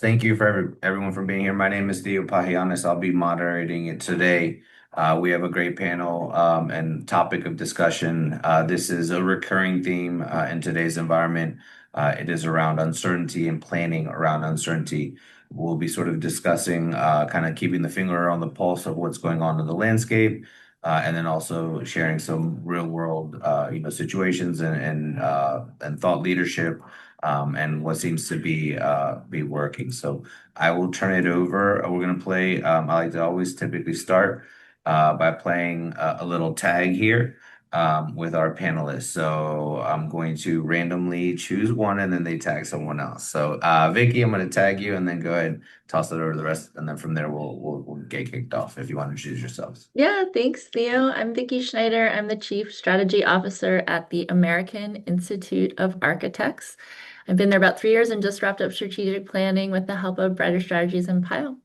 Thank you for everyone for being here. My name is Theo Pahigiannis. I'll be moderating it today. We have a great panel and topic of discussion. This is a recurring theme in today's environment. It is around uncertainty and planning around uncertainty. We'll be sort of discussing kind of keeping the finger on the pulse of what's going on in the landscape, and then also sharing some real world situations and thought leadership and what seems to be working. So I will turn it over. We're gonna play. I like to always typically start by playing a little tag here with our panelists. So I'm going to randomly choose one, and then they tag someone else. So Vicky, I'm going to tag you, and then go ahead and toss it over to the rest, and then from there we'll get kicked off if you want to choose yourselves. Yeah, thanks, Theo. I'm Vicky Schneider. I'm the Chief Strategy Officer at the American Institute of Architects. I've been there about 3 years and just wrapped up strategic planning with the help of Brighter Strategies and Payal.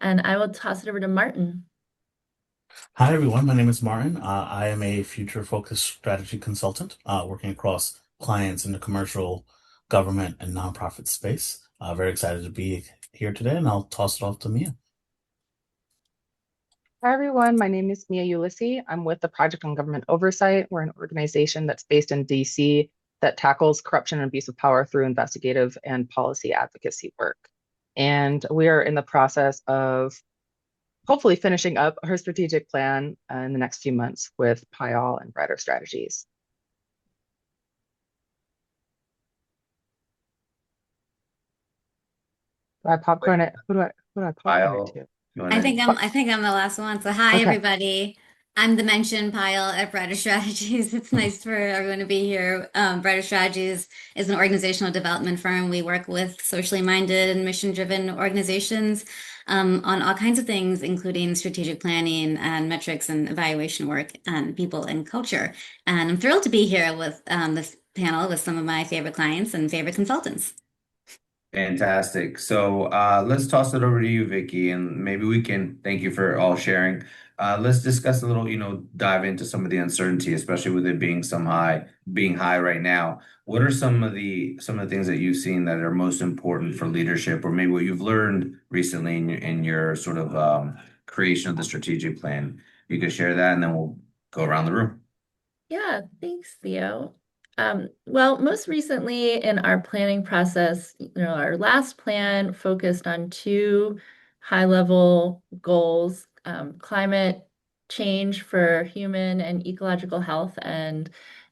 And I will toss it over to Martin. Hi, everyone. My name is Martin. I am a future-focused strategy consultant working across clients in the commercial, government, and nonprofit space. Very excited to be here today, and I'll toss it off to Mia. Hi, everyone. My name is Miah Ulysse. I'm with the Project on Government Oversight. We're an organization that's based in DC that tackles corruption and abuse of power through investigative and policy advocacy work. And we are in the process of hopefully finishing up our strategic plan in the next few months with Payal and Brighter Strategies. Do I popcorn it? Who do I popcorn it Kyle, to? you I want think I'm I think I'm the last one. So hi Okay. everybody. I'm the mentioned Payal at Brighter Strategies. It's nice for everyone to be here. Brighter Strategies is an organizational development firm. We work with socially minded and mission-driven organizations on all kinds of things, including strategic planning and metrics and evaluation work and people and culture. And I'm thrilled to be here with this panel with some of my favorite clients and favorite consultants. Fantastic. So let's toss it over to you, Vicky, and maybe we can thank you for all sharing. Let's discuss a little, dive into some of the uncertainty, especially with it being high right now. What are some of the things that you've seen that are most important for leadership, or maybe what you've learned recently in your sort of creation of the strategic plan? You could share that, and then we'll go around the room. Yeah, thanks, Theo. Well, most recently in our planning process, our last plan focused on two high-level goals, climate change for human and ecological health and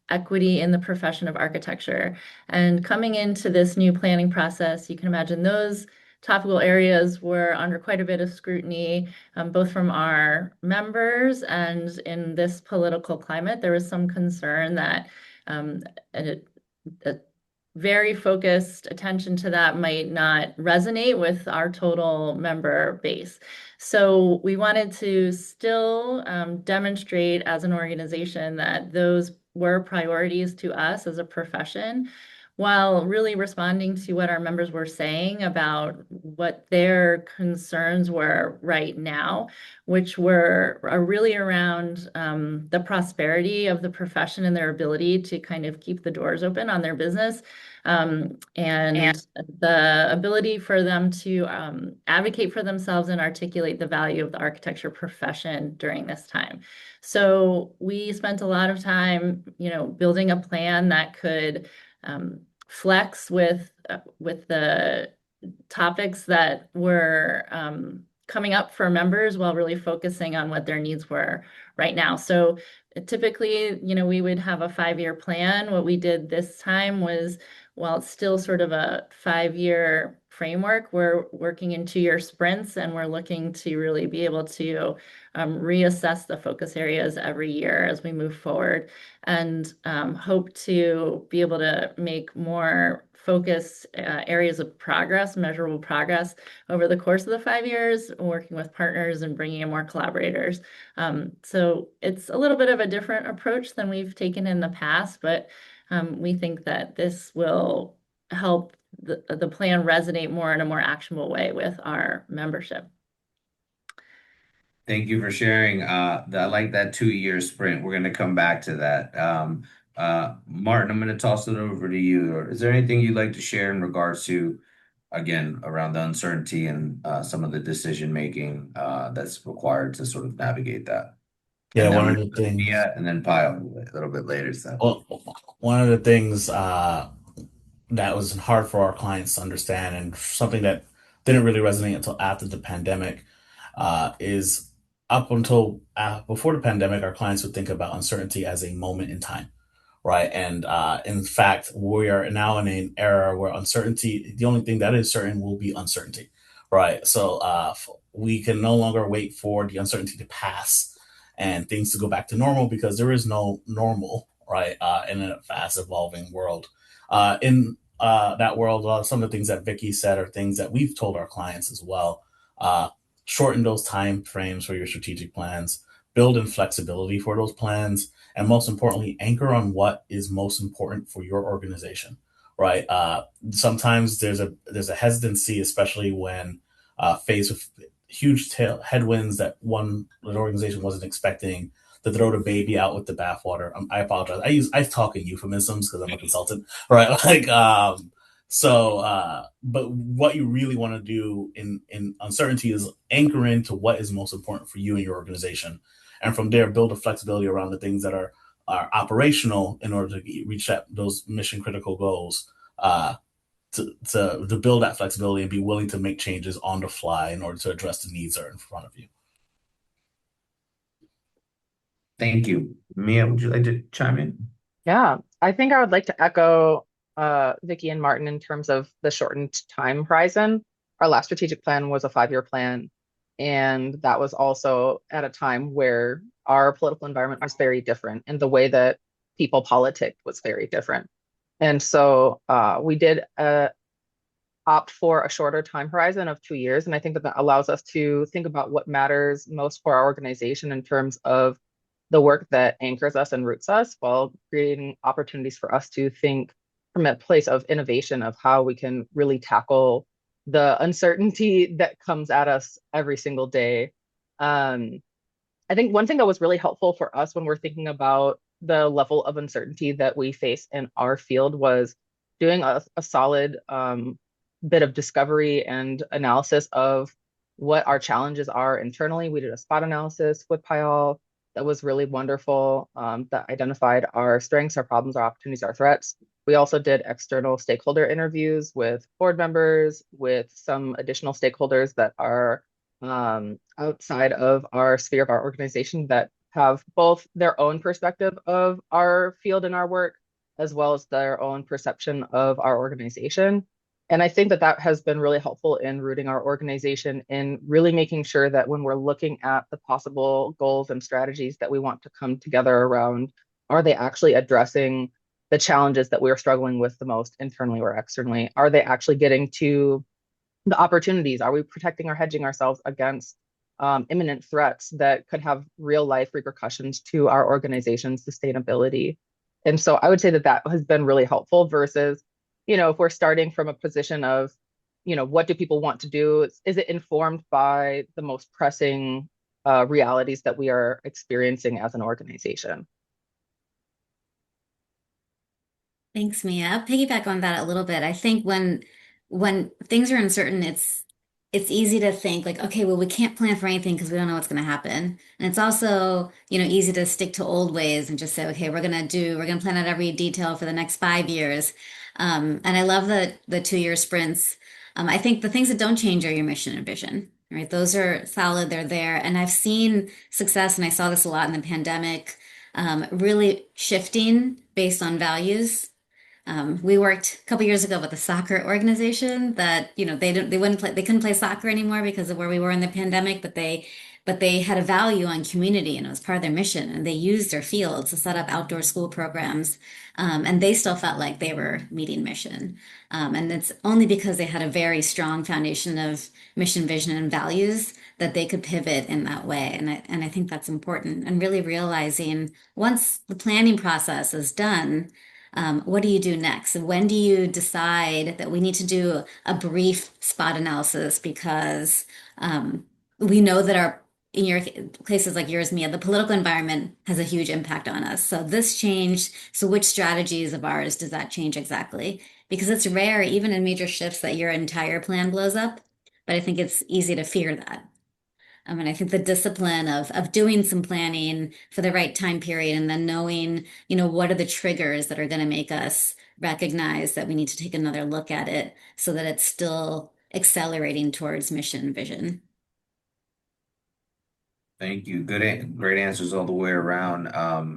equity in the profession of architecture. And coming into this new planning process, you can imagine those topical areas were under quite a bit of scrutiny, both from our members and in this political climate. There was some concern that um, a very focused attention to that might not resonate with our total member base. So we wanted to still demonstrate as an organization that those were priorities to us as a profession, while really responding to what our members were saying about what their concerns were right now, which are really around the prosperity of the profession and their ability to kind of keep the doors open on their business, and the ability for them to advocate for themselves and articulate the value of the architecture profession during this time. So we spent a lot of time, building a plan that could flex with the topics that were coming up for members while really focusing on what their needs were right now. So typically, we would have a 5-year plan. What we did this time was, while it's still sort of a 5-year framework, we're working in 2-year sprints, and we're looking to really be able to reassess the focus areas every year as we move forward, and hope to be able to make more focused areas of progress, measurable progress over the course of the 5 years, working with partners and bringing in more collaborators. So it's a little bit of a different approach than we've taken in the past, but we think that this will help the plan resonate more in a more actionable way with our membership. Thank you for sharing. I like that 2-year sprint. We're going to come back to that. Martin, I'm going to toss it over to you. Or is there anything you'd like to share in regards to again, around the uncertainty and some of the decision making that's required to sort of navigate that. Yeah, And then one we're of the gonna go to things. Mia and then Payal a little bit later. So Well, one of the things that was hard for our clients to understand, and something that didn't really resonate until after the pandemic, is up until before the pandemic, our clients would think about uncertainty as a moment in time, right? And in fact, we are now in an era where uncertainty, the only thing that is certain will be uncertainty, right? So we can no longer wait for the uncertainty to pass and things to go back to normal because there is no normal, right? In a fast evolving world. In that world, some of the things that Vicky said are things that we've told our clients as well. Shorten those time frames for your strategic plans, build in flexibility for those plans, and most importantly, anchor on what is most important for your organization. Right. Sometimes there's a hesitancy, especially when faced with huge headwinds that an organization wasn't expecting, to throw the baby out with the bathwater. I apologize. I talk in euphemisms because I'm a consultant, right? But what you really want to do in uncertainty is anchor into what is most important for you and your organization, and from there build a flexibility around the things that are operational in order to reach those mission critical goals. To build that flexibility and be willing to make changes on the fly in order to address the needs that are in front of you. thank you. Mia, would you like to chime in? Yeah, I think I would like to echo Vicky and Martin in terms of the shortened time horizon. Our last strategic plan was a 5-year plan, and that was also at a time where our political environment was very different, and the way that people politic was very different. And so we did opt for a shorter time horizon of 2 years, and I think that that allows us to think about what matters most for our organization in terms of the work that anchors us and roots us, while creating opportunities for us to think from a place of innovation of how we can really tackle the uncertainty that comes at us every single day. Um, I think one thing that was really helpful for us when we're thinking about the level of uncertainty that we face in our field was doing a solid bit of discovery and analysis of what our challenges are internally. We did a SWOT analysis with Payal that was really wonderful, that identified our strengths, our problems, our opportunities, our threats. We also did external stakeholder interviews with board members, with some additional stakeholders that are outside of our sphere of our organization that have both their own perspective of our field and our work, as well as their own perception of our organization. And I think that that has been really helpful in rooting our organization in really making sure that when we're looking at the possible goals and strategies that we want to come together around, are they actually addressing the challenges that we are struggling with the most internally or externally? Are they actually getting to the opportunities? Are we protecting or hedging ourselves against imminent threats that could have real life repercussions to our organization's sustainability? And so I would say that that has been really helpful versus, if we're starting from a position of, what do people want to do? Is it informed by the most pressing realities that we are experiencing as an organization? Thanks, Mia. Piggyback on that a little bit. I think when things are uncertain, it's easy to think like, okay, well, we can't plan for anything because we don't know what's going to happen. And it's also, easy to stick to old ways and just say, okay, we're gonna plan out every detail for the next 5 years. And I love the 2-year sprints. I think the things that don't change are your mission and vision, right? Those are solid, they're there. And I've seen success, and I saw this a lot in the pandemic, really shifting based on values. We worked a couple years ago with a soccer organization that, they couldn't play soccer anymore because of where we were in the pandemic, but they had a value on community, and it was part of their mission, and they used their fields to set up outdoor school programs. And they still felt like they were meeting mission. And it's only because they had a very strong foundation of mission, vision, and values that they could pivot in that way. And I think that's important. And really realizing once the planning process is done, what do you do next? When do you decide that we need to do a brief SWOT analysis because we know that in your cases like yours, Mia, the political environment has a huge impact on us. So this changed. So which strategies of ours does that change exactly? because it's rare, even in major shifts, that your entire plan blows up. But I think it's easy to fear that. And I think the discipline of doing some planning for the right time period and then knowing, what are the triggers that are going to make us recognize that we need to take another look at it so that it's still accelerating towards mission vision. Thank you. Great answers all the way around.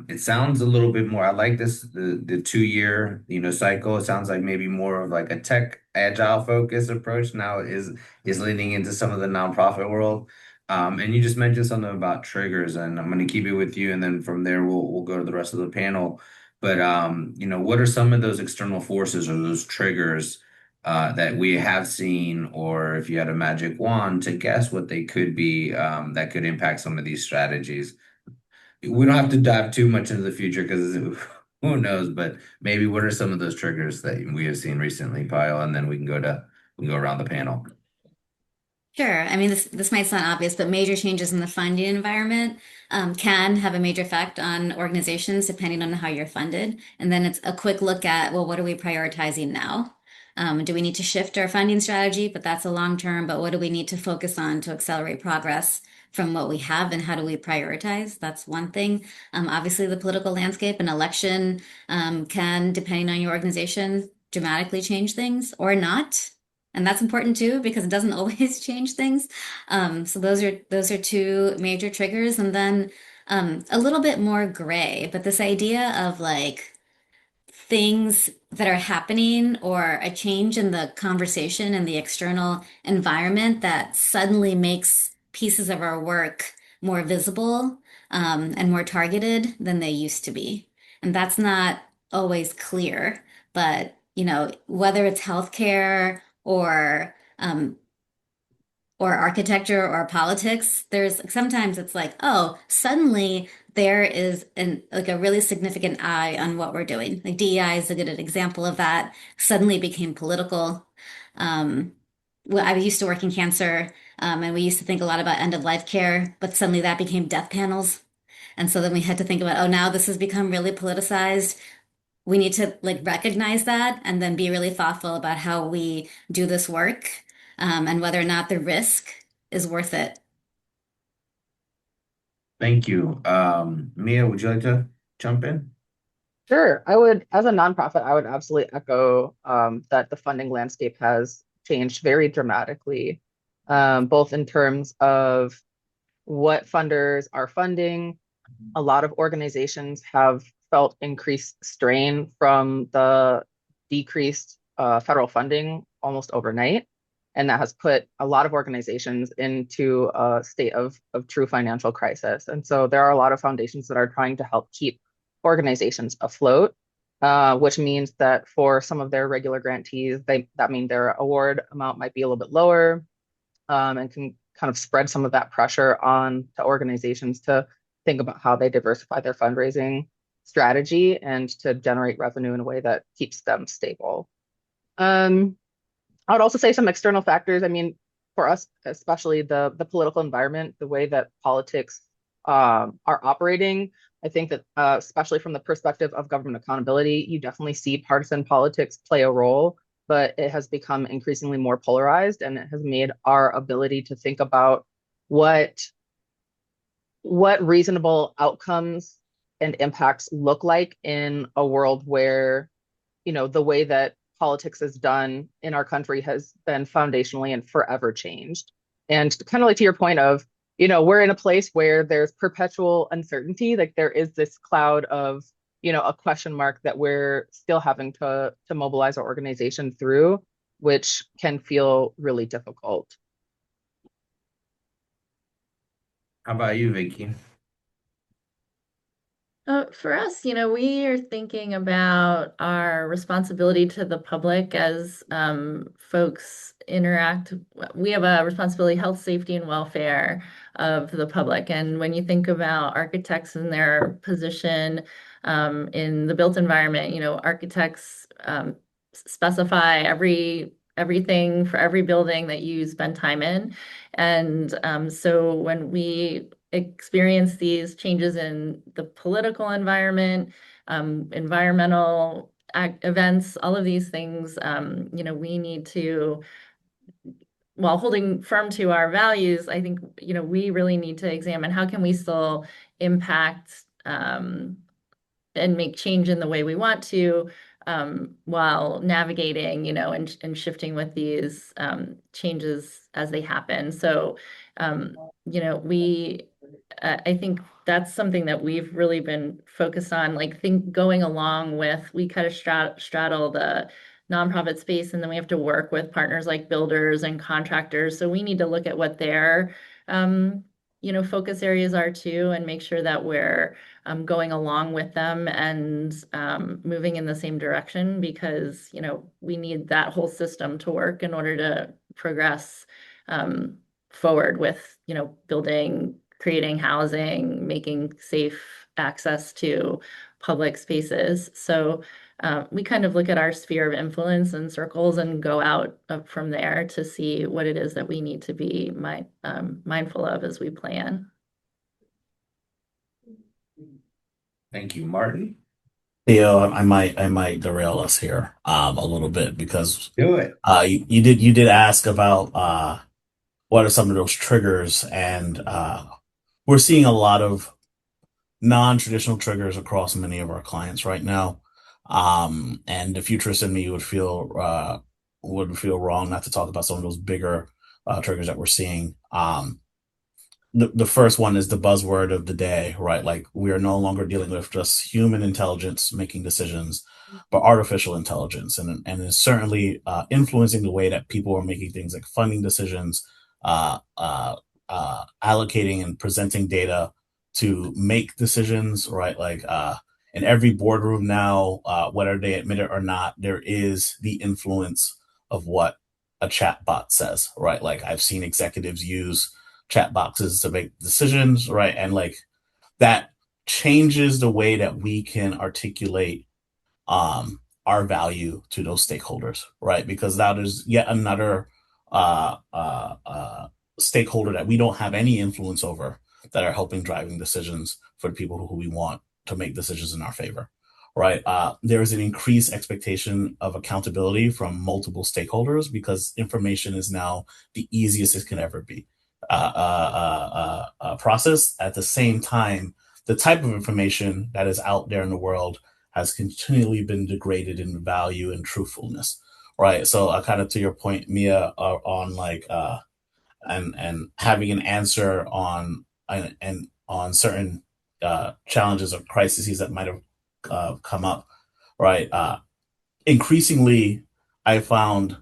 It sounds a little bit more. I like this the 2 year cycle. It sounds like maybe more of like a tech agile focused approach now is leaning into some of the nonprofit world. And you just mentioned something about triggers, and I'm going to keep it with you, and then from there we'll go to the rest of the panel. But what are some of those external forces or those triggers that we have seen, or if you had a magic wand to guess what they could be, that could impact some of these strategies. We don't have to dive too much into the future because who knows, but maybe what are some of those triggers that we have seen recently, Pyle, and then we can go around the panel. Sure. I mean, this might sound obvious, but major changes in the funding environment can have a major effect on organizations depending on how you're funded. And then it's a quick look at, well, what are we prioritizing now? Do we need to shift our funding strategy? But that's a long term. But what do we need to focus on to accelerate progress from what we have, and how do we prioritize? That's one thing. Obviously, the political landscape and election can, depending on your organization, dramatically change things or not. And that's important too because it doesn't always change things. So those are two major triggers, and then a little bit more gray. But this idea of like things that are happening or a change in the conversation and the external environment that suddenly makes pieces of our work more visible and more targeted than they used to be. And that's not always clear, but whether it's healthcare or architecture or politics, there's sometimes it's like, oh, suddenly there is like a really significant eye on what we're doing. Like DEI is a good example of that. Suddenly became political. Um, well, I used to work in cancer, and we used to think a lot about end of life care, but suddenly that became death panels. And so then we had to think about, oh, now this has become really politicized. We need to like recognize that and then be really thoughtful about how we do this work, and whether or not the risk is worth it. Thank you. Mia, would you like to jump in? Sure. I would, as a nonprofit, I would absolutely echo that the funding landscape has changed very dramatically, both in terms of what funders are funding. A lot of organizations have felt increased strain from the decreased federal funding almost overnight. And that has put a lot of organizations into a state of true financial crisis. And so there are a lot of foundations that are trying to help keep organizations afloat, which means that for some of their regular grantees, that means their award amount might be a little bit lower, and can kind of spread some of that pressure on to organizations to think about how they diversify their fundraising strategy and to generate revenue in a way that keeps them stable. I would also say some external factors. I mean, for us, especially the political environment, the way that politics are operating, I think that especially from the perspective of government accountability, you definitely see partisan politics play a role, but it has become increasingly more polarized, and it has made our ability to think about what reasonable outcomes and impacts look like in a world where, the way that politics is done in our country has been foundationally and forever changed. And kind of like to your point of, we're in a place where there's perpetual uncertainty. Like there is this cloud of, a question mark that we're still having to mobilize our organization through, which can feel really difficult. How about you, Vicky? For us, we are thinking about our responsibility to the public as folks interact. We have a responsibility, health, safety, and welfare of the public. And when you think about architects and their position in the built environment, architects specify everything for every building that you spend time in. And so when we experience these changes in the political environment, environmental events, all of these things, we need to, while holding firm to our values, I think, we really need to examine how can we still impact and make change in the way we want to, while navigating, and shifting with these changes as they happen. So, I think that's something that we've really been focused on, like going along with, we kind of straddle the nonprofit space, and then we have to work with partners like builders and contractors. So we need to look at what their, focus areas are too, and make sure that we're going along with them and moving in the same direction, because we need that whole system to work in order to progress forward with building, creating housing, making safe access to public spaces. So we kind of look at our sphere of influence and circles and go out from there to see what it is that we need to be mindful of as we plan. Thank you, Martin. Theo, I might derail us here a little bit because Do it. you did ask about what are some of those triggers, and we're seeing a lot of non-traditional triggers across many of our clients right now. And the futurist in me would feel wrong not to talk about some of those bigger triggers that we're seeing. The first one is the buzzword of the day, right? Like, we are no longer dealing with just human intelligence making decisions, but artificial intelligence, and it's certainly influencing the way that people are making things like funding decisions, allocating and presenting data to make decisions, right? Like, in every boardroom now, whether they admit it or not, there is the influence of what a chat bot says, right? Like, I've seen executives use chat boxes to make decisions, right? And like, that changes the way that we can articulate our value to those stakeholders, right? Because now there's yet another stakeholder that we don't have any influence over, that are helping driving decisions for the people who we want to make decisions in our favor, right? There is an increased expectation of accountability from multiple stakeholders, because information is now the easiest it can ever be processed. At the same time, the type of information that is out there in the world has continually been degraded in value and truthfulness, right? So, kind of to your point, Miah, on like and having an answer on and on certain challenges or crises that might have come up, right? Increasingly, I found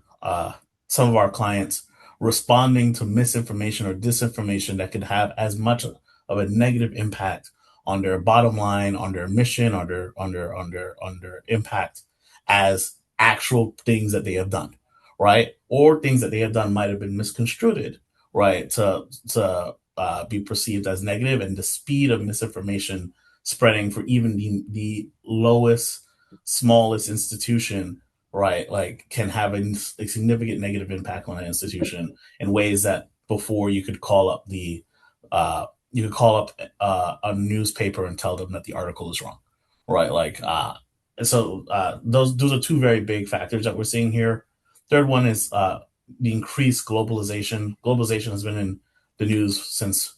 some of our clients responding to misinformation or disinformation that could have as much of a negative impact on their bottom line, on their mission, on their impact, as actual things that they have done, right? Or things that they have done might have been misconstrued, right? To be perceived as negative, and the speed of misinformation spreading for even the lowest, smallest institution, right? Like, can have a significant negative impact on an institution in ways that before you could call up a newspaper and tell them that the article is wrong, right? Like, those are two very big factors that we're seeing here. Third one is the increased globalization. Globalization has been in the news since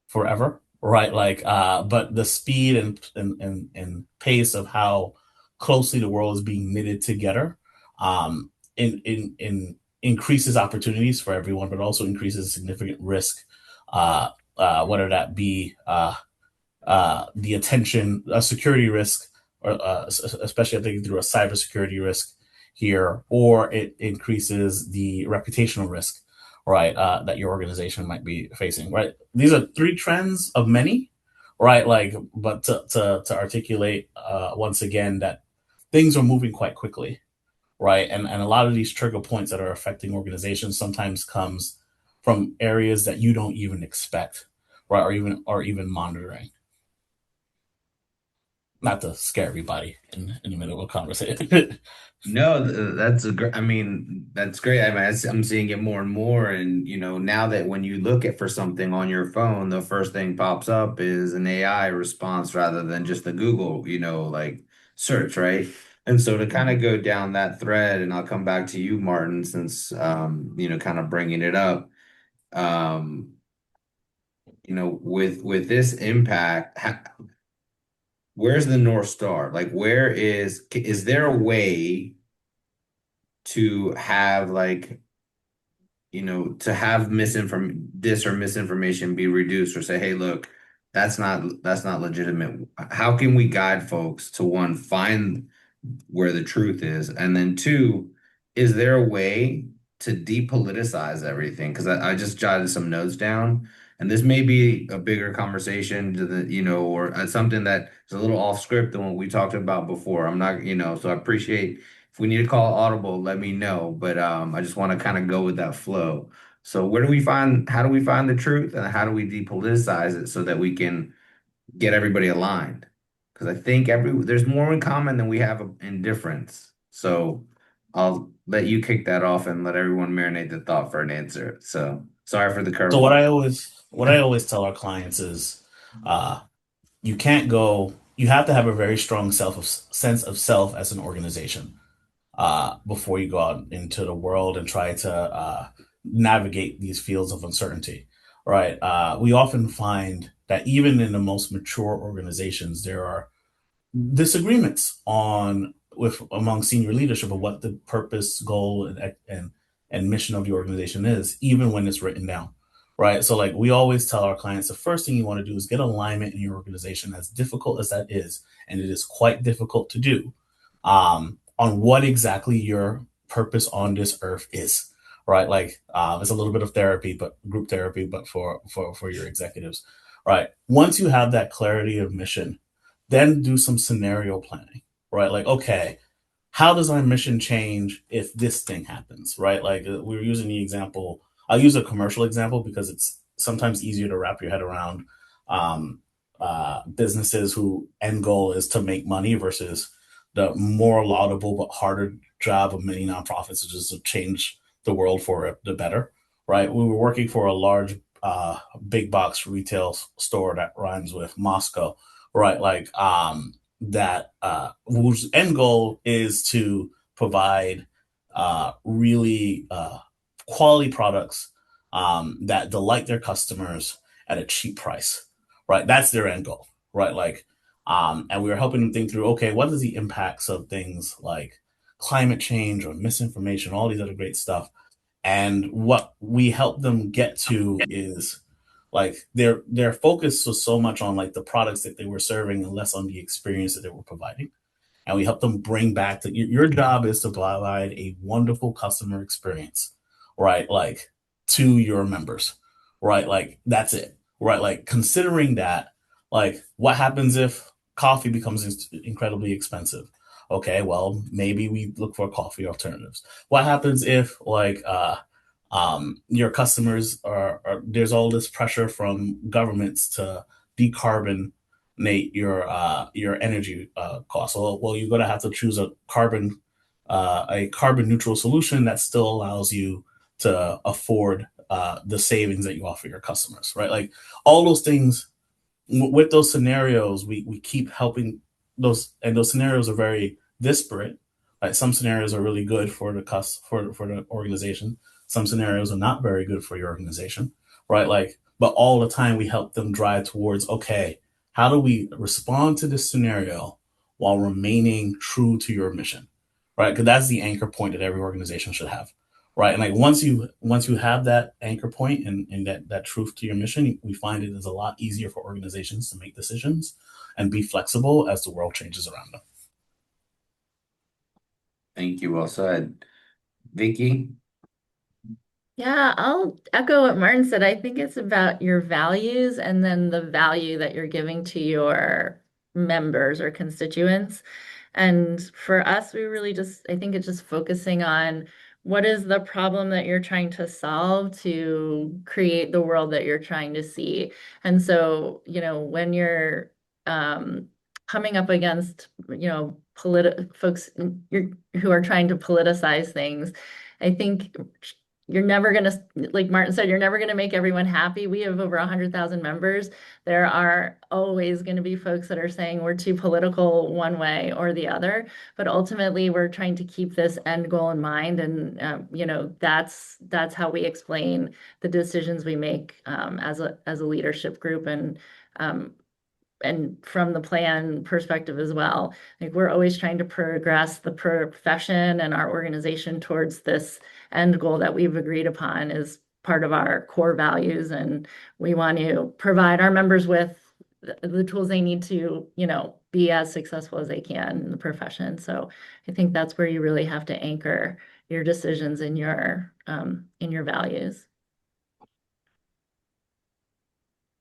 forever, right? Like, but the speed and pace of how closely the world is being knitted together, in increases opportunities for everyone, but also increases significant risk, whether that be the attention, a security risk, or especially I think through a cybersecurity risk here, or it increases the reputational risk, right, that your organization might be facing, right? These are three trends of many, right? Like, but to articulate once again that things are moving quite quickly, right? And a lot of these trigger points that are affecting organizations sometimes comes from areas that you don't even expect, right? Or even monitoring. Not to scare everybody in the middle of a conversation. No, that's a great. I mean, that's great. I mean, I'm seeing it more and more, and now that when you look at for something on your phone, the first thing pops up is an AI response rather than just a Google, like search, right? And so to kind of go down that thread, and I'll come back to you, Martin, since kind of bringing it up. Um, with this impact, where's the North Star? Like, is there a way to have to have misinformation be reduced, or say, hey, look, that's not legitimate. How can we guide folks to, one, find where the truth is, and then two, is there a way to depoliticize everything? Because I just jotted some notes down, and this may be a bigger conversation or something that is a little off script than what we talked about before. I'm not, so I appreciate, if we need to call audible, let me know. But I just want to kind of go with that flow. So how do we find the truth, and how do we depoliticize it so that we can get everybody aligned? Because I think there's more in common than we have in difference. So I'll let you kick that off and let everyone marinate the thought for an answer. So sorry for the So what curveball. I always tell our clients is, you can't go. You have to have a very strong sense of self as an organization, before you go out into the world and try to navigate these fields of uncertainty. Right? We often find that even in the most mature organizations, there are disagreements on with among senior leadership of what the purpose, goal, and mission of the organization is, even when it's written down. Right. So like we always tell our clients, the first thing you want to do is get alignment in your organization, as difficult as that is, and it is quite difficult to do, on what exactly your purpose on this earth is. Right. Like it's a little bit of therapy, but group therapy, but for your executives. Right. Once you have that clarity of mission, then do some scenario planning, right? Like, okay, how does our mission change if this thing happens, right? Like we were using the example, I'll use a commercial example because it's sometimes easier to wrap your head around, um, businesses who end goal is to make money versus the more laudable but harder job of many nonprofits, which is to change the world for the better, right? We were working for a large, big box retail store that rhymes with Moscow, right? Like that whose end goal is to provide really quality products, that delight their customers at a cheap price, right? That's their end goal, right? Like, and we were helping them think through, okay, what is the impacts of things like climate change or misinformation, all these other great stuff. And what we help them get to is like their focus was so much on like the products that they were serving and less on the experience that they were providing. And we help them bring back that your job is to provide a wonderful customer experience, right? Like to your members, right? Like that's it, right? Like considering that, like what happens if coffee becomes incredibly expensive? Okay, well, maybe we look for coffee alternatives. What happens if your customers there's all this pressure from governments to decarbonate your energy costs. Well, you're going to have to choose a carbon neutral solution that still allows you to afford the savings that you offer your customers, right? Like all those things with those scenarios, we keep helping those, and those scenarios are very disparate. Like some scenarios are really good for for the organization. Some scenarios are not very good for your organization, right? Like, but all the time we help them drive towards, okay, how do we respond to this scenario while remaining true to your mission, right? Because that's the anchor point that every organization should have, right? And like once you have that anchor point and that truth to your mission, we find it is a lot easier for organizations to make decisions and be flexible as the world changes around them. Thank you. Well said. Vicky? Yeah, I'll echo what Martin said. I think it's about your values and then the value that you're giving to your members or constituents. And for us, we really just, I think it's just focusing on what is the problem that you're trying to solve to create the world that you're trying to see. And so, when you're coming up against, folks who are trying to politicize things, I think you're never going to, like Martin said, you're never going to make everyone happy. We have over 100,000 members. There are always going to be folks that are saying we're too political one way or the other, but ultimately we're trying to keep this end goal in mind. And, that's how we explain the decisions we make as a leadership group. Um, and from the plan perspective as well. Like we're always trying to progress the profession and our organization towards this end goal that we've agreed upon is part of our core values. And we want to provide our members with the tools they need to, be as successful as they can in the profession. So I think that's where you really have to anchor your decisions in your values.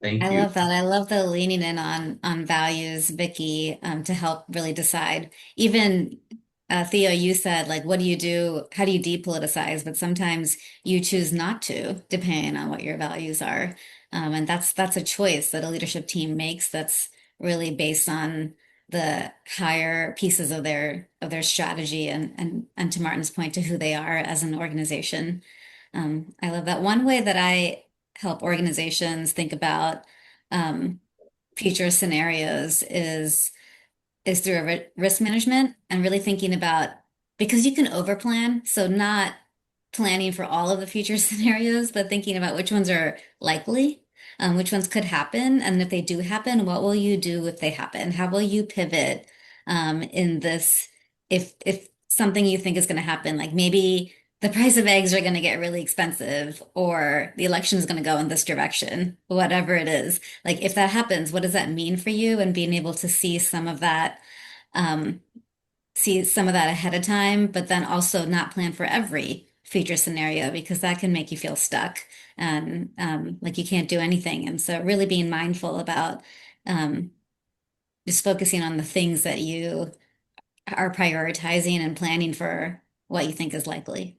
Thank I you. love that. I love the leaning in on values, Vicky, to help really decide. Even Theo, you said like, what do you do? How do you depoliticize? But sometimes you choose not to, depending on what your values are, and that's a choice that a leadership team makes. That's really based on the higher pieces of their strategy and to Martin's point, to who they are as an organization. I love that. One way that I help organizations think about um, future scenarios is through a risk management and really thinking about, because you can overplan, so not planning for all of the future scenarios, but thinking about which ones are likely, which ones could happen, and if they do happen, what will you do if they happen? How will you pivot in this if something you think is going to happen, like maybe the price of eggs are going to get really expensive, or the election is going to go in this direction, whatever it is. Like if that happens, what does that mean for you? And being able to um, see some of that ahead of time, but then also not plan for every future scenario because that can make you feel stuck and like you can't do anything. And so really being mindful about um, just focusing on the things that you are prioritizing and planning for what you think is likely.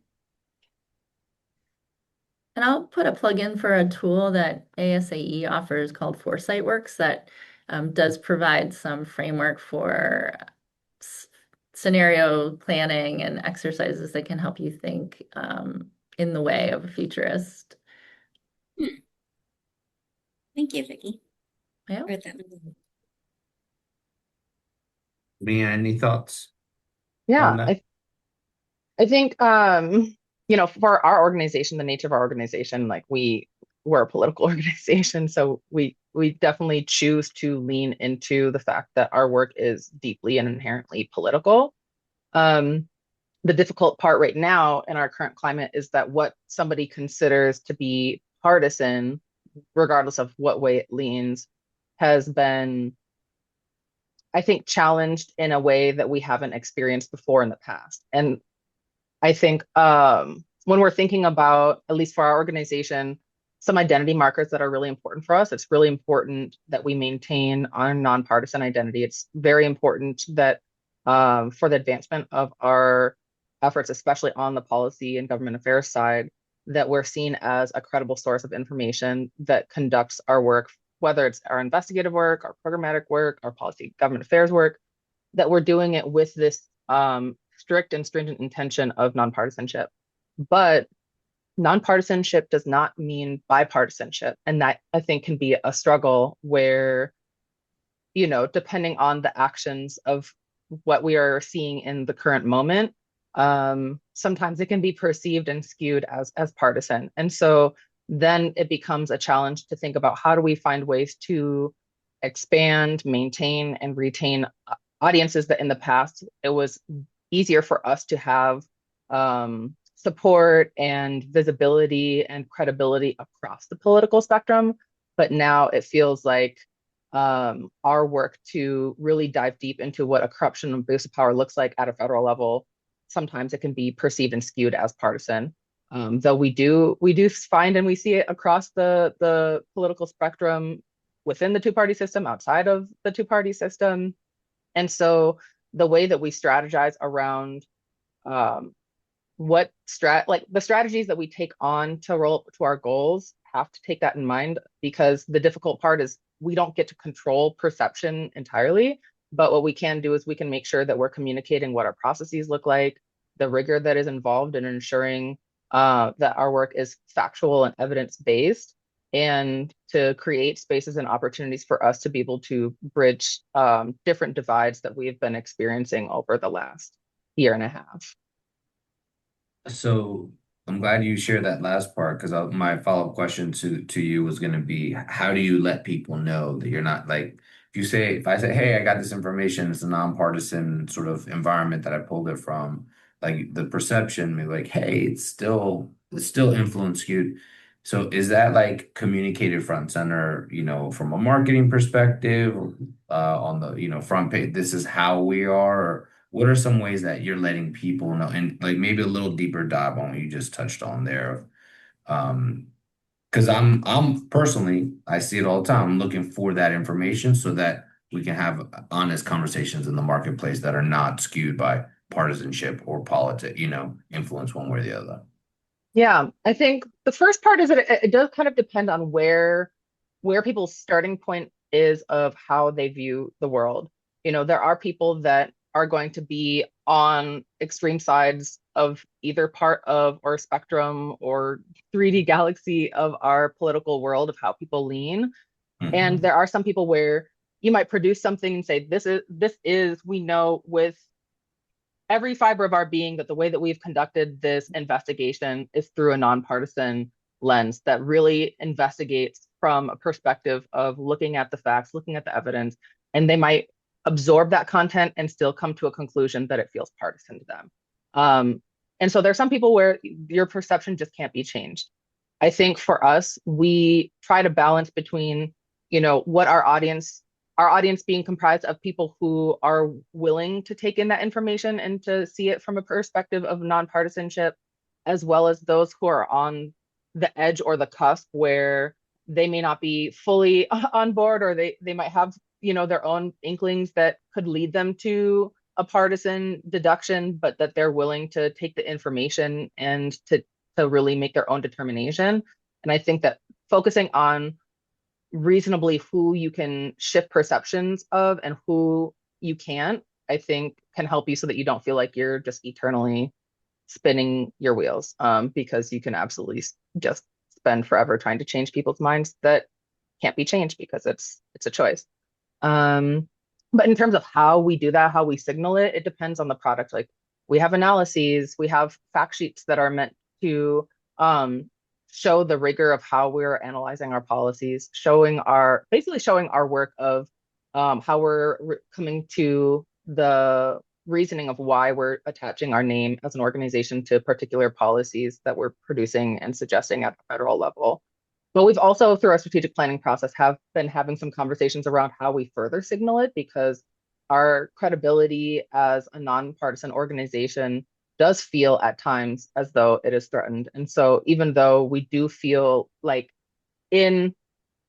And I'll put a plug in for a tool that ASAE offers called Foresight Works that does provide some framework for scenario planning and exercises that can help you think in the way of a futurist. Thank you, Vicky. Yeah. For that. Mia, any thoughts on Yeah, that? I think for our organization, the nature of our organization, like we're a political organization, so we definitely choose to lean into the fact that our work is deeply and inherently political. Um, the difficult part right now in our current climate is that what somebody considers to be partisan, regardless of what way it leans, has been, I think, challenged in a way that we haven't experienced before in the past. And I think when we're thinking about, at least for our organization, some identity markers that are really important for us, it's really important that we maintain our nonpartisan identity. It's very important that for the advancement of our efforts, especially on the policy and government affairs side, that we're seen as a credible source of information that conducts our work, whether it's our investigative work, our programmatic work, our policy government affairs work, that we're doing it with this strict and stringent intention of nonpartisanship. But nonpartisanship does not mean bipartisanship. And that I think can be a struggle where, depending on the actions of what we are seeing in the current moment, sometimes it can be perceived and skewed as partisan. And so then it becomes a challenge to think about how do we find ways to expand, maintain, and retain audiences that in the past it was easier for us to have support and visibility and credibility across the political spectrum. But now it feels like our work to really dive deep into what a corruption and abuse of power looks like at a federal level, sometimes it can be perceived and skewed as partisan. Though we do find and we see it across the political spectrum within the two-party system, outside of the two-party system. And so the way that we strategize around like the strategies that we take on to roll up to our goals have to take that in mind, because the difficult part is we don't get to control perception entirely, but what we can do is we can make sure that we're communicating what our processes look like, the rigor that is involved in ensuring that our work is factual and evidence-based, and to create spaces and opportunities for us to be able to bridge different divides that we've been experiencing over the last year and a half. So I'm glad you shared that last part because my follow-up question to you was going to be, how do you let people know that you're not like, if I say, hey, I got this information, it's a nonpartisan sort of environment that I pulled it from, like the perception, maybe like, hey, it's still influence skewed. So is that like communicated front and center, from a marketing perspective, on the, front page, this is how we are, or what are some ways that you're letting people know, and like maybe a little deeper dive on what you just touched on there? Because I'm personally, I see it all the time. I'm looking for that information so that we can have honest conversations in the marketplace that are not skewed by partisanship or politics, influence one way or the other. Yeah, I think the first part is that it does kind of depend on where people's starting point is of how they view the world. There are people that are going to be on extreme sides of either part of or spectrum or 3D galaxy of our political world of how people lean. And Mhm. there are some people where you might produce something and say, this is, we know with every fiber of our being that the way that we've conducted this investigation is through a nonpartisan lens that really investigates from a perspective of looking at the facts, looking at the evidence, and they might absorb that content and still come to a conclusion that it feels partisan to them. And so there's some people where your perception just can't be changed. I think for us, we try to balance between, what our audience being comprised of people who are willing to take in that information and to see it from a perspective of nonpartisanship, as well as those who are on the edge or the cusp where they may not be fully on board, or they might have, their own inklings that could lead them to a partisan deduction, but that they're willing to take the information and to really make their own determination. And I think that focusing on reasonably who you can shift perceptions of and who you can't, I think can help you so that you don't feel like you're just eternally spinning your wheels, because you can absolutely just spend forever trying to change people's minds that can't be changed because it's a choice. But in terms of how we do that, how we signal it, it depends on the product. Like we have analyses, we have fact sheets that are meant to show the rigor of how we're analyzing our policies, basically showing our work of how we're coming to the reasoning of why we're attaching our name as an organization to particular policies that we're producing and suggesting at the federal level. But we've also, through our strategic planning process, have been having some conversations around how we further signal it, because our credibility as a nonpartisan organization does feel at times as though it is threatened. And so even though we do feel like in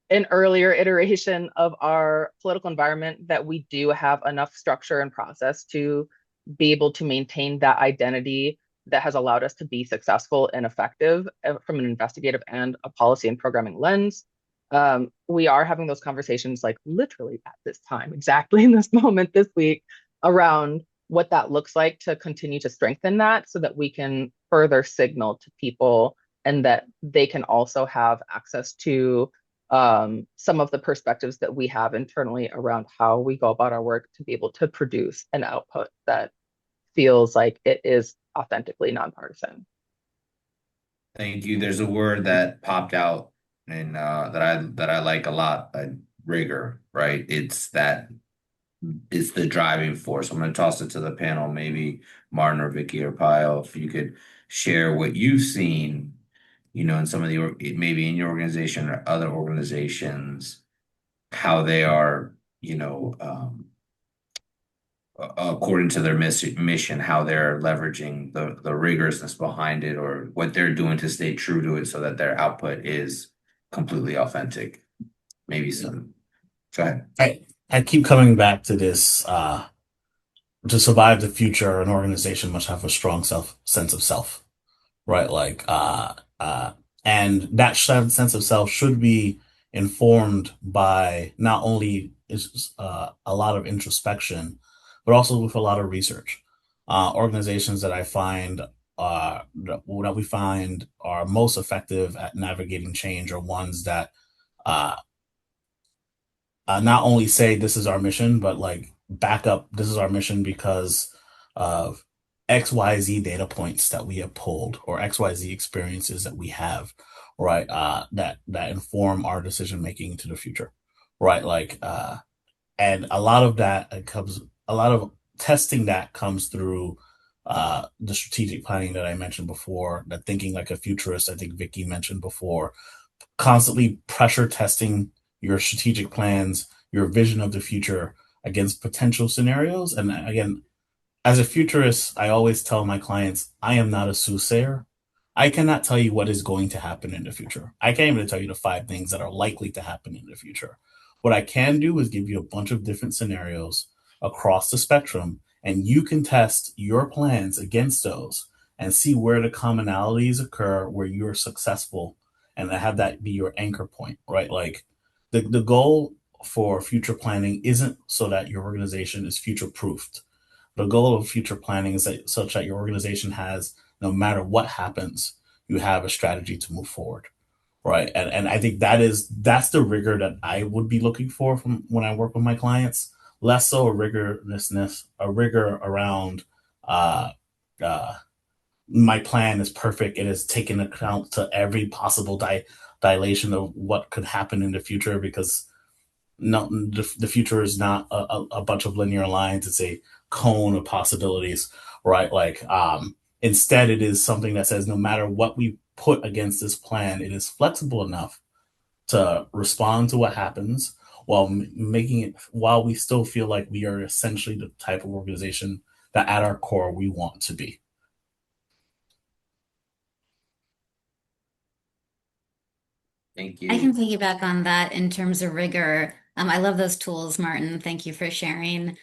an earlier iteration of our political environment that we do have enough structure and process to be able to maintain that identity that has allowed us to be successful and effective from an investigative and a policy and programming lens. We are having those conversations like literally at this time, exactly in this moment this week, around what that looks like to continue to strengthen that so that we can further signal to people and that they can also have access to some of the perspectives that we have internally around how we go about our work to be able to produce an output that feels like it is authentically nonpartisan. Thank you. There's a word that popped out and that I like a lot, rigor, right? It's the driving force. I'm going to toss it to the panel, maybe Martin or Vicky or Payal, if you could share what you've seen, in some of maybe in your organization or other organizations, how they are, according to their mission, how they're leveraging the rigorousness behind it, or what they're doing to stay true to it so that their output is completely authentic. Maybe some. Go ahead. I keep coming back to this. To survive the future, an organization must have a strong sense of self, right? And that sense of self should be informed by not only a lot of introspection, but also with a lot of research. Organizations that I find that we find are most effective at navigating change are ones that uh, not only say this is our mission, but like back up this is our mission because of XYZ data points that we have pulled or XYZ experiences that we have, right? That inform our decision making into the future, right? And a lot of that a lot of testing that comes through the strategic planning that I mentioned before, that thinking like a futurist, I think Vicky mentioned before, constantly pressure testing your strategic plans, your vision of the future against potential scenarios. And again, as a futurist, I always tell my clients, I am not a soothsayer. I cannot tell you what is going to happen in the future. I can't even tell you the 5 things that are likely to happen in the future. What I can do is give you a bunch of different scenarios across the spectrum, and you can test your plans against those and see where the commonalities occur, where you're successful, and have that be your anchor point, right? Like the goal for future planning isn't so that your organization is future proofed. The goal of future planning is that such that your organization has, no matter what happens, you have a strategy to move forward, right? And I think that's the rigor that I would be looking for from when I work with my clients. Less so a rigor around uh, uh, my plan is perfect. It is taken account to every possible dilation of what could happen in the future because no, the future is not a bunch of linear lines. It's a cone of possibilities, right? Instead, it is something that says no matter what we put against this plan, it is flexible enough to respond to what happens while making it while we still feel like we are essentially the type of organization that at our core we want to be. Thank I can you. piggyback on that in terms of rigor. I love those tools, Martin. Thank you for sharing.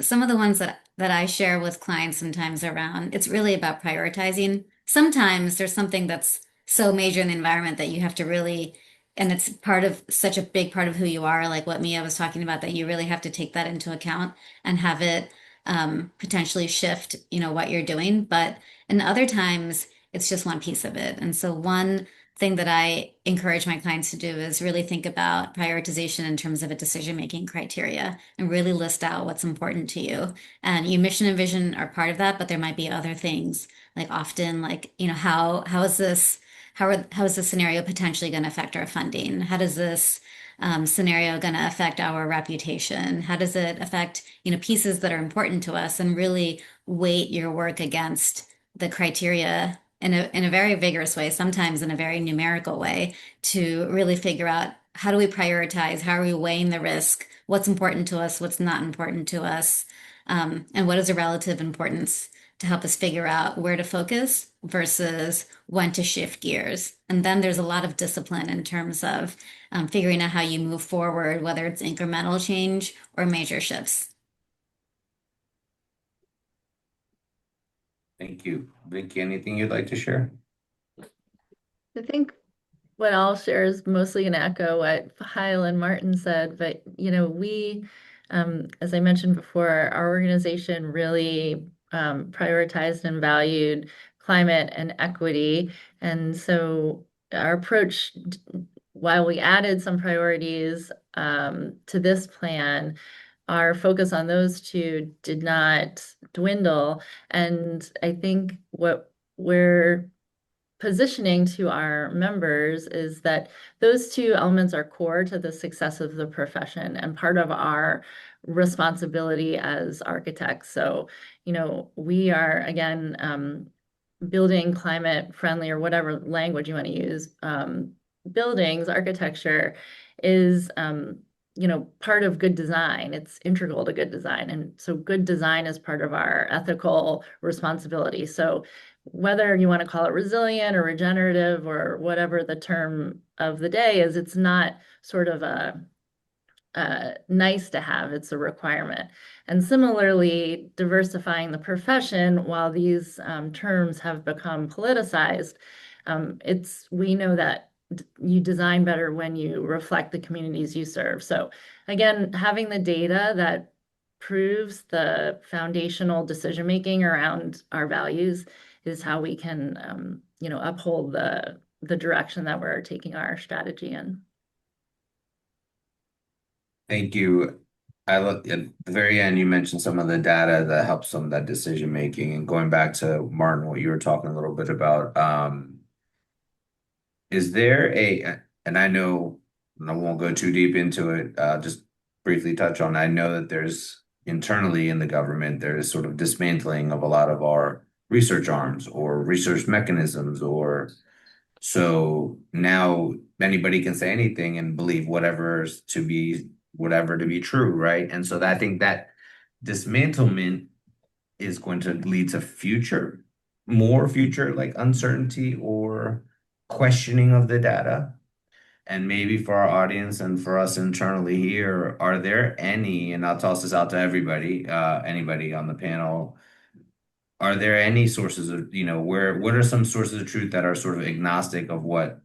Some of the ones that I share with clients sometimes around, it's really about prioritizing. Sometimes there's something that's so major in the environment that you have to really, and it's part of such a big part of who you are, like what Miah was talking about, that you really have to take that into account and have it potentially shift, what you're doing. But in other times, it's just one piece of it. And so one thing that I encourage my clients to do is really think about prioritization in terms of a decision-making criteria and really list out what's important to you. And your mission and vision are part of that, but there might be other things like often like, how is this how is this scenario potentially going to affect our funding? How does this scenario going to affect our reputation? How does it affect, pieces that are important to us and really weight your work against the criteria in a very vigorous way, sometimes in a very numerical way, to really figure out how do we prioritize, how are we weighing the risk, what's important to us, what's not important to us, and what is a relative importance to help us figure out where to focus versus when to shift gears. And then there's a lot of discipline in terms of figuring out how you move forward, whether it's incremental change or major shifts. Thank you. Vicky, anything you'd like to share? I think what I'll share is mostly going to echo what Payal and Martin said, but we, as I mentioned before, our organization really prioritized and valued climate and equity, and so our approach, while we added some priorities to this plan, our focus on those two did not dwindle, and I think what we're positioning to our members is that those two elements are core to the success of the profession and part of our responsibility as architects. So, we are, again, building climate friendly or whatever language you want to use, buildings, architecture is, part of good design. It's integral to good design. And so good design is part of our ethical responsibility. So whether you want to call it resilient or regenerative or whatever the term of the day is, it's not sort of a nice to have, it's a requirement. And similarly, diversifying the profession, while these terms have become politicized, we know that you design better when you reflect the communities you serve. So again, having the data that proves the foundational decision making around our values is how we can, uphold the direction that we're taking our strategy in. Thank you. I look at the very end, you mentioned some of the data that helps some of that decision making. And going back to Martin, what you were talking a little bit about, is there and I know, and I won't go too deep into it, just briefly touch on, I know that there's internally in the government, there is sort of dismantling of a lot of our research arms or research mechanisms, or so now anybody can say anything and believe whatever to be true, right? And so I think that dismantlement is going to lead to more future like uncertainty or questioning of the data. And maybe for our audience and for us internally here, are there any, and I'll toss this out to everybody, anybody on the panel, are there any sources of, what are some sources of truth that are sort of agnostic of what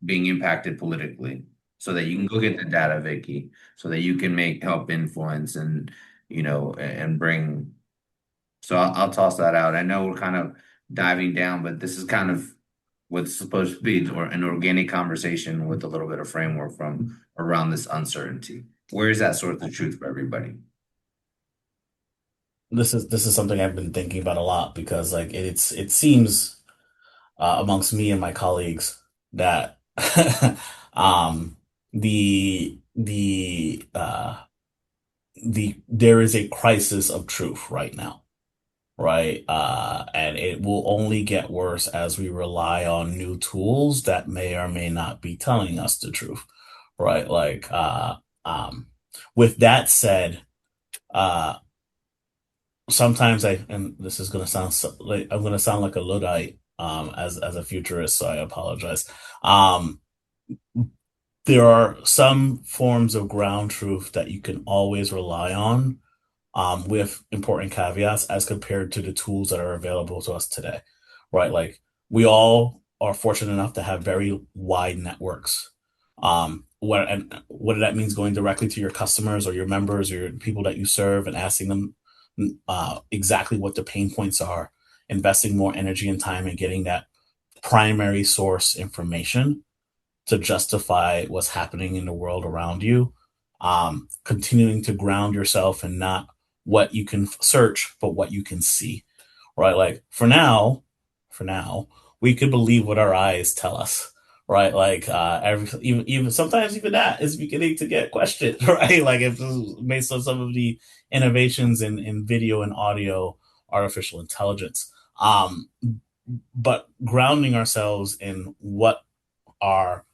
being impacted politically? So that you can go get the data, Vicky, so that you can help influence and, and bring. So I'll toss that out. I know we're kind of diving down, but this is kind of what's supposed to be or an organic conversation with a little bit of framework from around this uncertainty. Where is that source of truth for everybody? This is something I've been thinking about a lot because like it seems amongst me and my colleagues that um the there is a crisis of truth right now, right? And it will only get worse as we rely on new tools that may or may not be telling us the truth, right? Like um with that said, uh sometimes and this is gonna sound like I'm gonna sound like a Luddite as a futurist, so I apologize. Um there are some forms of ground truth that you can always rely on with important caveats as compared to the tools that are available to us today, right? Like we all are fortunate enough to have very wide networks. What that means going directly to your customers or your members or your people that you serve and asking them exactly what the pain points are, investing more energy and time in getting that primary source information to justify what's happening in the world around you. Continuing to ground yourself in not what you can search, but what you can see, right? Like for now, we could believe what our eyes tell us, right? Like even sometimes even that is beginning to get questioned, right? Like if based on some of the innovations in video and audio, artificial intelligence. But grounding ourselves in what our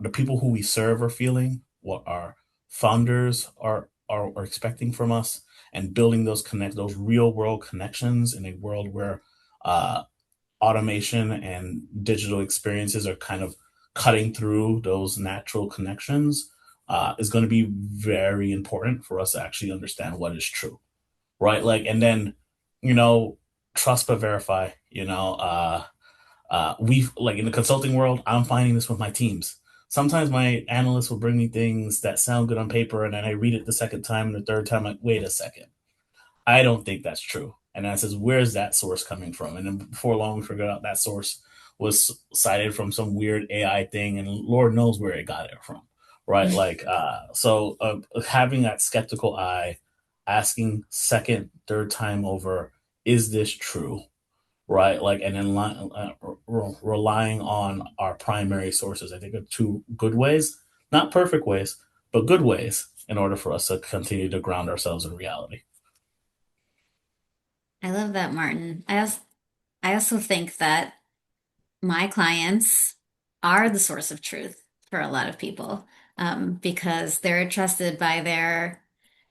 the people who we serve are feeling, what our founders are expecting from us, and building those real world connections in a world where uh, automation and digital experiences are kind of cutting through those natural connections is going to be very important for us to actually understand what is true, right? Like, and then you know, trust but verify. We've like in the consulting world, I'm finding this with my teams. Sometimes my analysts will bring me things that sound good on paper, and then I read it the second time and the third time, like, wait a second, I don't think that's true. And then I says, where's that source coming from? And then before long, we figured out that source was cited from some weird AI thing, and Lord knows where it got it from, right? Like, having that skeptical eye, asking second, third time over, is this true? Right, like, and then relying on our primary sources, I think, are two good ways, not perfect ways, but good ways in order for us to continue to ground ourselves in reality. I love that, Martin. I also think that my clients are the source of truth for a lot of people, because they're trusted by their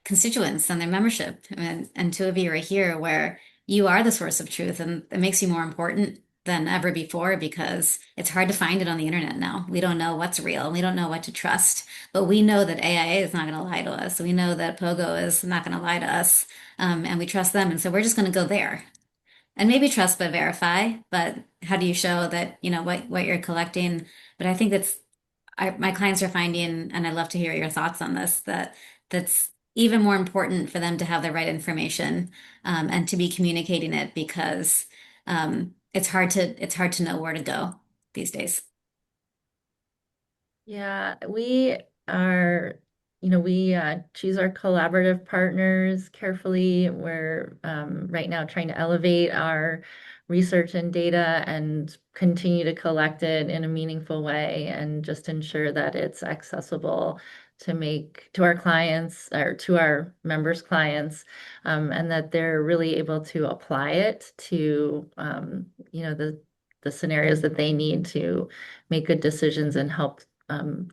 constituents and their membership. And two of you are here where you are the source of truth, and it makes you more important than ever before because it's hard to find it on the internet now. We don't know what's real. We don't know what to trust, but we know that AI is not going to lie to us. We know that Pogo is not going to lie to us, and we trust them. And so we're just going to go there and maybe trust but verify. But how do you show that you know what you're collecting? But I think my clients are finding, and I'd love to hear your thoughts on this, that's even more important for them to have the right information, and to be communicating it because it's hard to know where to go these days. Yeah, we are, we choose our collaborative partners carefully. We're right now trying to elevate our research and data and continue to collect it in a meaningful way and just ensure that it's accessible to make to our clients or to our members' clients, and that they're really able to apply it to, the scenarios that they need to make good decisions and help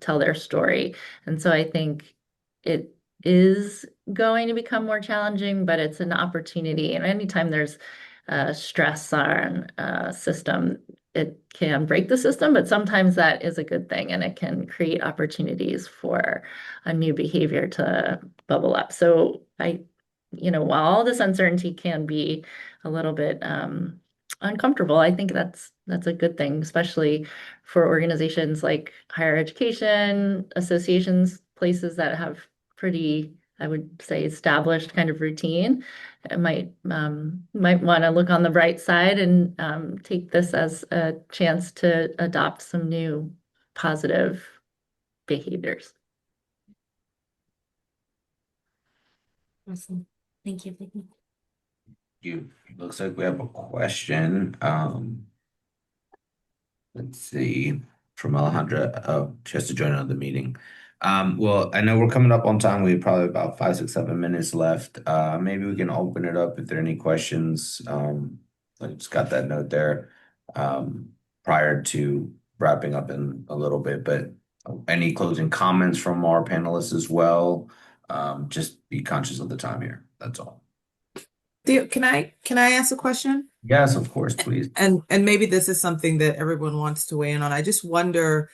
tell their story. And so I think it is going to become more challenging, but it's an opportunity. And anytime there's stress on a system, it can break the system, but sometimes that is a good thing and it can create opportunities for a new behavior to bubble up. So while all this uncertainty can be a little bit uncomfortable, I think that's a good thing, especially for organizations like higher education, associations, places that have pretty, I would say, established kind of routine. It might want to look on the bright side and take this as a chance to adopt some new positive behaviors. Awesome. Thank you, Vicky. Looks like we have a question. Let's see, from Alejandra. Oh, she has to join another meeting. Well, I know we're coming up on time. We have probably about 5, 6, 7 minutes left. Maybe we can open it up if there are any questions. I just got that note there prior to wrapping up in a little bit, but any closing comments from our panelists as well? Just be conscious of the time here. That's all. Theo, can I ask a question? Yes, of course, please. And maybe this is something that everyone wants to weigh in on. I just wonder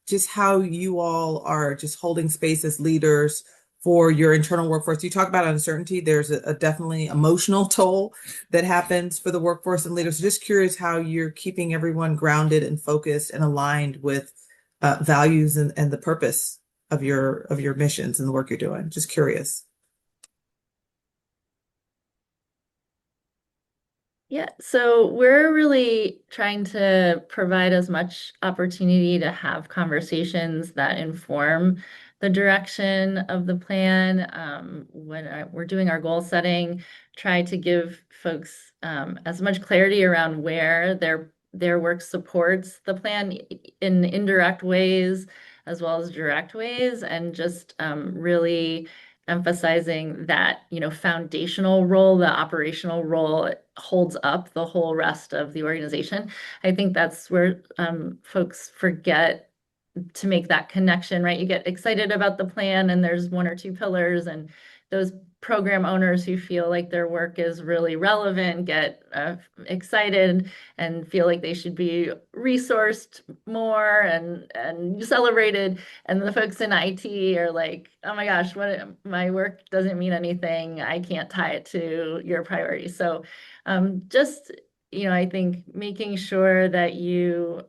just how you all are just holding space as leaders for your internal workforce. You talk about uncertainty. There's a definitely emotional toll that happens for the workforce and leaders. So just curious how you're keeping everyone grounded and focused and aligned with values and the purpose of your missions and the work you're doing. Just curious. Yeah, so we're really trying to provide as much opportunity to have conversations that inform the direction of the plan. When we're doing our goal setting, try to give folks as much clarity around where their work supports the plan in indirect ways as well as direct ways, and just really emphasizing that, foundational role, the operational role holds up the whole rest of the organization. I think that's where folks forget to make that connection, right? You get excited about the plan and there's 1 or 2 pillars, and those program owners who feel like their work is really relevant get excited and feel like they should be resourced more and celebrated. And the folks in IT are like, oh my gosh, my work doesn't mean anything. I can't tie it to your priorities. So just, I think making sure that you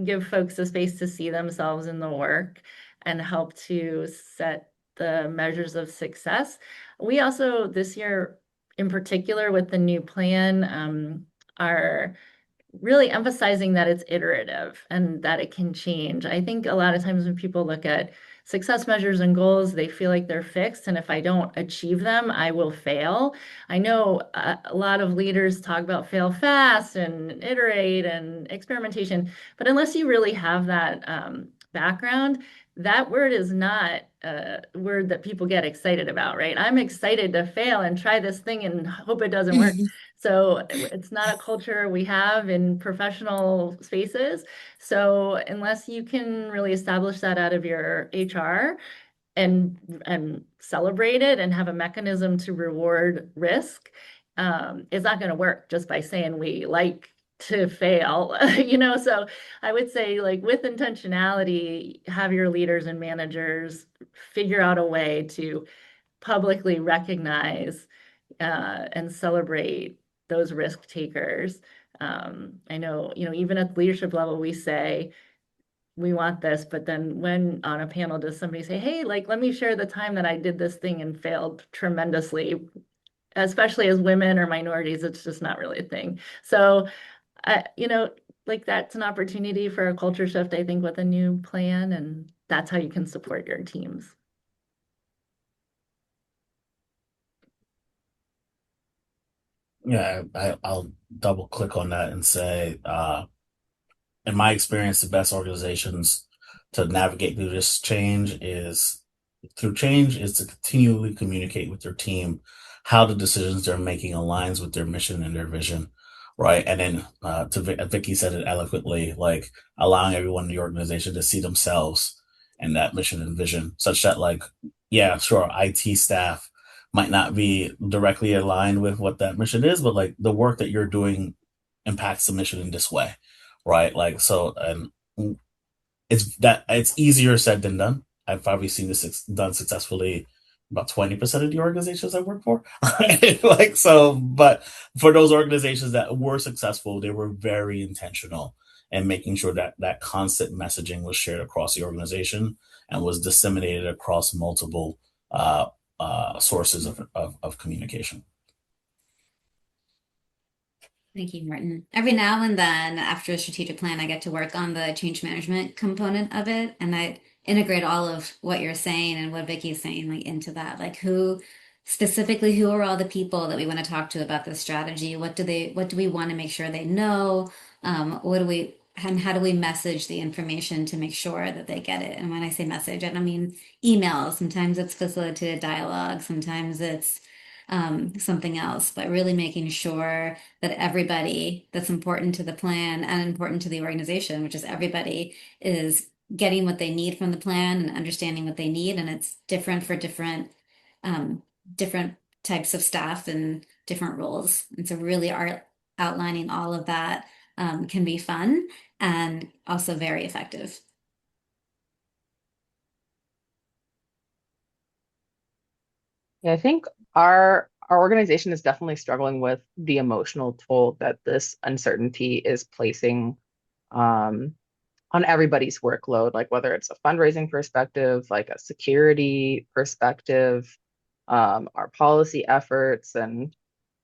give folks a space to see themselves in the work and help to set the measures of success. We also, this year in particular with the new plan, are really emphasizing that it's iterative and that it can change. I think a lot of times when people look at success measures and goals, they feel like they're fixed, and if I don't achieve them, I will fail. I know a lot of leaders talk about fail fast and iterate and experimentation, but unless you really have that background, that word is not a word that people get excited about, right? I'm excited to fail and try this thing and hope it doesn't work. So it's not a culture we have in professional spaces. So unless you can really establish that out of your HR and celebrate it and have a mechanism to reward risk, it's not going to work just by saying we like to fail, So I would say, like, with intentionality, have your leaders and managers figure out a way to publicly recognize and celebrate those risk takers. I know, even at the leadership level, we say we want this, but then when on a panel does somebody say, hey, like, let me share the time that I did this thing and failed tremendously, especially as women or minorities, it's just not really a thing. So, like that's an opportunity for a culture shift, I think, with a new plan, and that's how you can support your teams. Yeah, I'll double click on that and say, in my experience, the best organizations to navigate through this change is to continually communicate with their team how the decisions they're making aligns with their mission and their vision, right? And then Vicky said it eloquently, like allowing everyone in the organization to see themselves in that mission and vision, such that like, yeah, sure, IT staff might not be directly aligned with what that mission is, but like the work that you're doing impacts the mission in this way, right? Like so, and it's easier said than done. I've probably seen this done successfully about 20% of the organizations I work for. Like so, but for those organizations that were successful, they were very intentional and making sure that that constant messaging was shared across the organization and was disseminated across multiple sources of communication. Thank you, Martin. Every now and then, after a strategic plan, I get to work on the change management component of it, and I integrate all of what you're saying and what Vicky's saying, like into that. Like who are all the people that we want to talk to about this strategy? What do we want to make sure they know? And how do we message the information to make sure that they get it? And when I say message, I don't mean email. Sometimes it's facilitated dialogue, sometimes it's something else, but really making sure that everybody that's important to the plan and important to the organization, which is everybody, is getting what they need from the plan and understanding what they need. And it's different for different types of staff and different roles. And so really outlining all of that can be fun and also very effective. Yeah, I think our organization is definitely struggling with the emotional toll that this uncertainty is placing um, on everybody's workload, like whether it's a fundraising perspective, like a security perspective, our policy efforts, and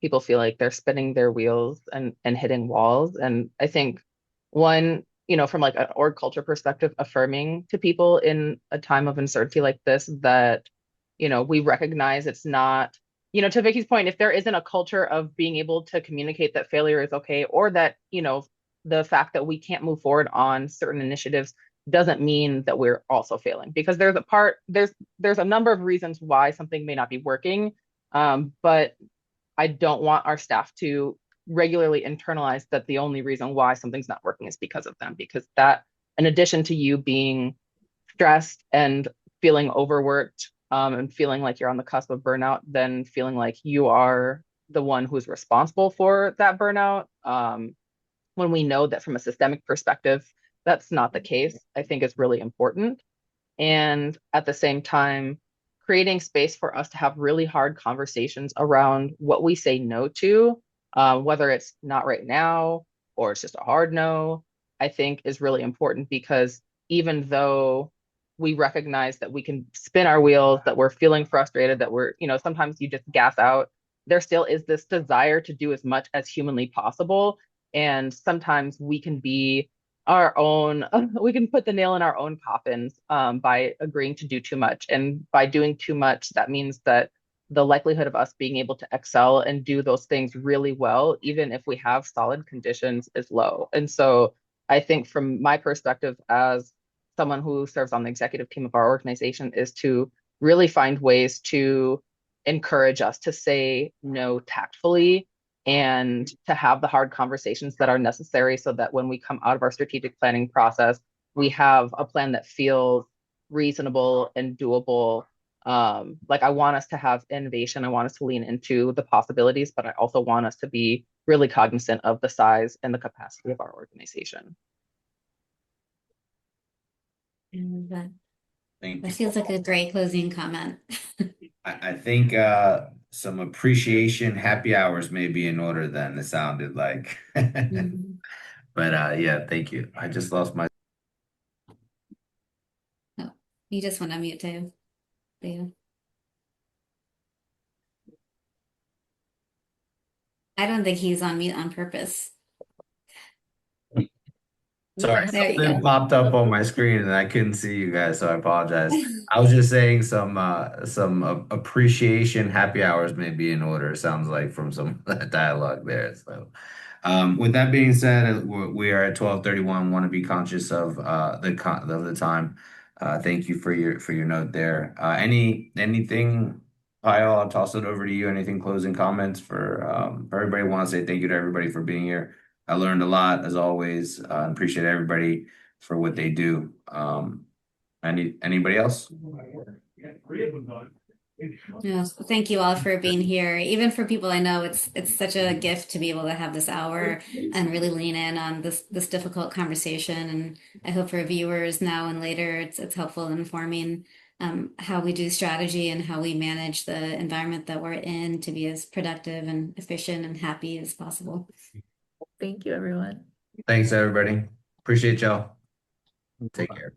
people feel like they're spinning their wheels and hitting walls. And I think one, from like an org culture perspective, affirming to people in a time of uncertainty like this that, we recognize it's not, to Vicky's point, if there isn't a culture of being able to communicate that failure is okay, or that, the fact that we can't move forward on certain initiatives doesn't mean that we're also failing, because there's a number of reasons why something may not be working. But I don't want our staff to regularly internalize that the only reason why something's not working is because of them, because that, in addition to you being stressed and feeling overworked, and feeling like you're on the cusp of burnout, then feeling like you are the one who's responsible for that burnout. When we know that from a systemic perspective, that's not the case, I think is really important. And at the same time, creating space for us to have really hard conversations around what we say no to, whether it's not right now or it's just a hard no, I think is really important, because even though we recognize that we can spin our wheels, that we're feeling frustrated, that we're, sometimes you just gas out, there still is this desire to do as much as humanly possible. And sometimes we can be our own, we can put the nail in our own coffins by agreeing to do too much. And by doing too much, that means that the likelihood of us being able to excel and do those things really well, even if we have solid conditions, is low. And so I think from my perspective as someone who serves on the executive team of our organization, is to really find ways to encourage us to say no tactfully and to have the hard conversations that are necessary, so that when we come out of our strategic planning process, we have a plan that feels reasonable and doable. Like, I want us to have innovation. I want us to lean into the possibilities, but I also want us to be really cognizant of the size and the capacity of our organization. And Thank that you. feels like a great closing comment. I think some appreciation happy hours may be in order then, it sounded like. Mhm. But yeah, thank you. I just lost my Oh, you just want to mute too, Theo. I don't think he's on mute on purpose. Sorry, There you something go. popped up on my screen and I couldn't see you guys, so I apologize. I was just saying some appreciation happy hours may be in order, sounds like from some dialogue there. So with that being said, we are at 12:31. Want to be conscious of the time. Thank you for your note there. Anything, Kyle, I'll toss it over to you. Anything closing comments for everybody? Want to say thank you to everybody for being here. I learned a lot as always. Appreciate everybody for what they do. Anybody else? No, thank you all for being here. Even for people I know, it's such a gift to be able to have this hour and really lean in on this difficult conversation. And I hope for viewers now and later, it's helpful in informing how we do strategy and how we manage the environment that we're in to be as productive and efficient and happy as possible. Thank you, everyone. Thanks, everybody. Appreciate y'all. Take care.